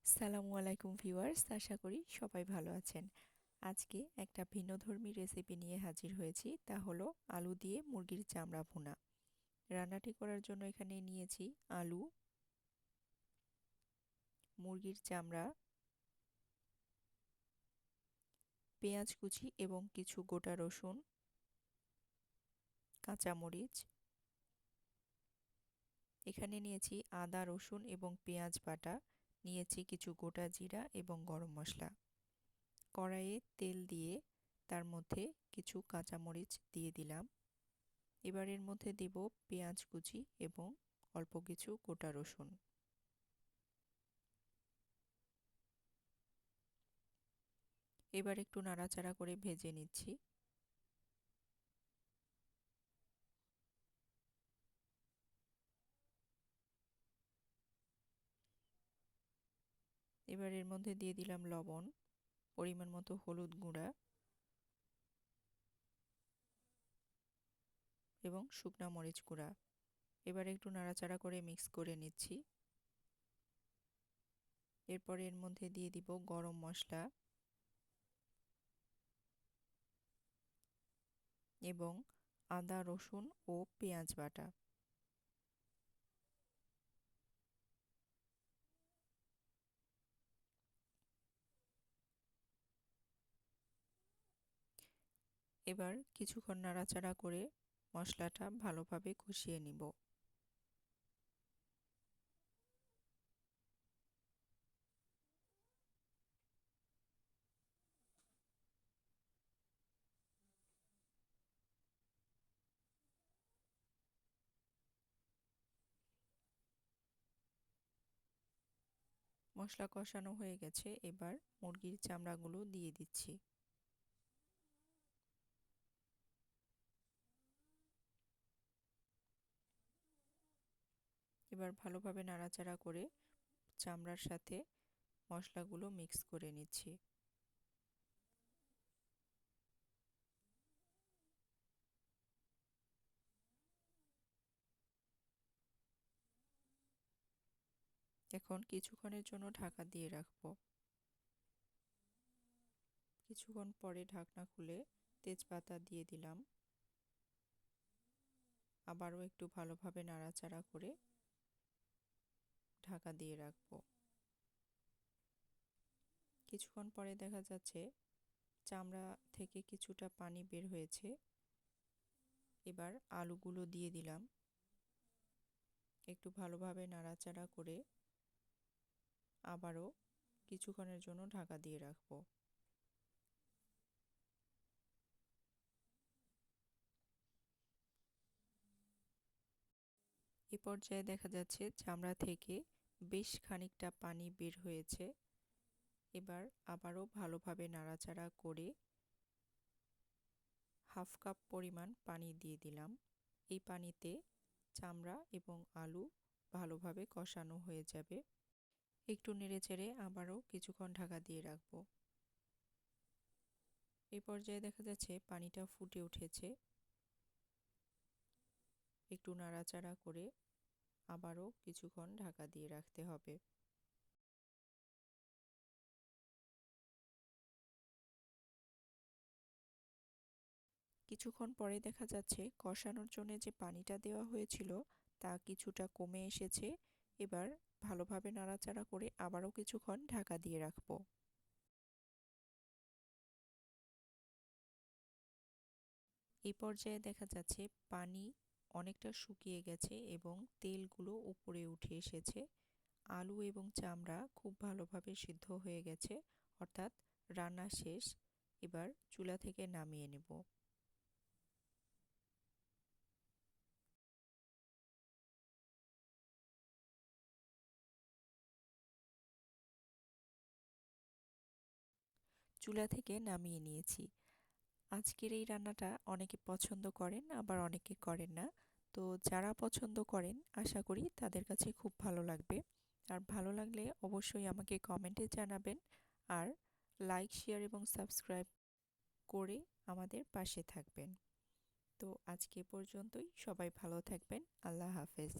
আসসালামু আলাইকুম ভিউয়ার্স, আশা করি সবাই ভালো আছেন। আজকে একটা ভিন্নধর্মী রেসিপি নিয়ে হাজির হয়েছি, তা হলো আলু দিয়ে মুরগির চামড়া ভুনা। রান্নাটি করার জন্য এখানে নিয়েছি আলু, মুরগির চামড়া, পেঁয়াজ কুচি এবং কিছু গোটা রসুন, কাঁচামরিচ। এখানে নিয়েছি আদা, রসুন এবং পেঁয়াজ বাটা, নিয়েছি কিছু গোটা জিরা এবং গরম মশলা। কড়াইয়ে তেল দিয়ে তার মধ্যে কিছু কাঁচামরিচ দিয়ে দিলাম। এবার এর মধ্যে দেব পেঁয়াজ কুচি এবং অল্প কিছু গোটা রসুন। এবার একটু নাড়াচাড়া করে ভেজে নিচ্ছি। এবার এর মধ্যে দিয়ে দিলাম লবণ, পরিমাণ মতো হলুদ গুঁড়া এবং শুকনা মরিচ গুঁড়া। এবার একটু নাড়াচাড়া করে মিক্স করে নিচ্ছি। এরপর এর মধ্যে দিয়ে দিব গরম মশলা এবং আদা, রসুন ও পেঁয়াজ বাটা। এবার কিছুক্ষণ নাড়াচাড়া করে মশলাটা ভালোভাবে কষিয়ে নিব। মশলা কষানো হয়ে গেছে, এবার মুরগির চামড়াগুলো দিয়ে দিচ্ছি। এবার ভালোভাবে নাড়াচাড়া করে চামড়ার সাথে মশলাগুলো মিক্স করে নিচ্ছি। এখন কিছুক্ষণের জন্য ঢাকা দিয়ে রাখবো। কিছুক্ষণ পরে ঢাকনা খুলে তেজপাতা দিয়ে দিলাম। আবারও একটু ভালোভাবে নাড়াচাড়া করে ঢাকা দিয়ে রাখবো। কিছুক্ষণ পরে দেখা যাচ্ছে চামড়া থেকে কিছুটা পানি বের হয়েছে। এবার আলুগুলো দিয়ে দিলাম। একটু ভালোভাবে নাড়াচাড়া করে আবারও কিছুক্ষণের জন্য ঢাকা দিয়ে রাখবো। এ পর্যায়ে দেখা যাচ্ছে চামড়া থেকে বেশ খানিকটা পানি বের হয়েছে। এবার আবারও ভালোভাবে নাড়াচাড়া করে হাফ কাপ পরিমাণ পানি দিয়ে দিলাম। এই পানিতে চামড়া এবং আলু ভালোভাবে কষানো হয়ে যাবে। একটু নেড়েচেড়ে আবারও কিছুক্ষণ ঢাকা দিয়ে রাখবো। এই পর্যায়ে দেখা যাচ্ছে পানিটা ফুটে উঠেছে। একটু নাড়াচাড়া করে আবারও কিছুক্ষণ ঢাকা দিয়ে রাখতে হবে। কিছুক্ষণ পরে দেখা যাচ্ছে কষানোর জন্য যে পানিটা দেওয়া হয়েছিল তা কিছুটা কমে এসেছে। এবার ভালোভাবে নাড়াচাড়া করে আবারও কিছুক্ষণ ঢাকা দিয়ে রাখবো। এই পর্যায়ে দেখা যাচ্ছে পানি অনেকটা শুকিয়ে গেছে এবং তেলগুলো উপরে উঠে এসেছে। আলু এবং চামড়া খুব ভালোভাবে সিদ্ধ হয়ে গেছে, অর্থাৎ রান্না শেষ। এবার চুলা থেকে নামিয়ে নেব। চুলা থেকে নামিয়ে নিয়েছি। আজকের এই রান্নাটা অনেকে পছন্দ করেন, আবার অনেকে করেন না। তো যারা পছন্দ করেন আশা করি তাদের কাছে খুব ভালো লাগবে। আর ভালো লাগলে অবশ্যই আমাকে কমেন্টে জানাবেন। আর লাইক, শেয়ার এবং সাবস্ক্রাইব করে আমাদের পাশে থাকবেন। তো আজকে পর্যন্তই, সবাই ভালো থাকবেন। আল্লাহ হাফেজ।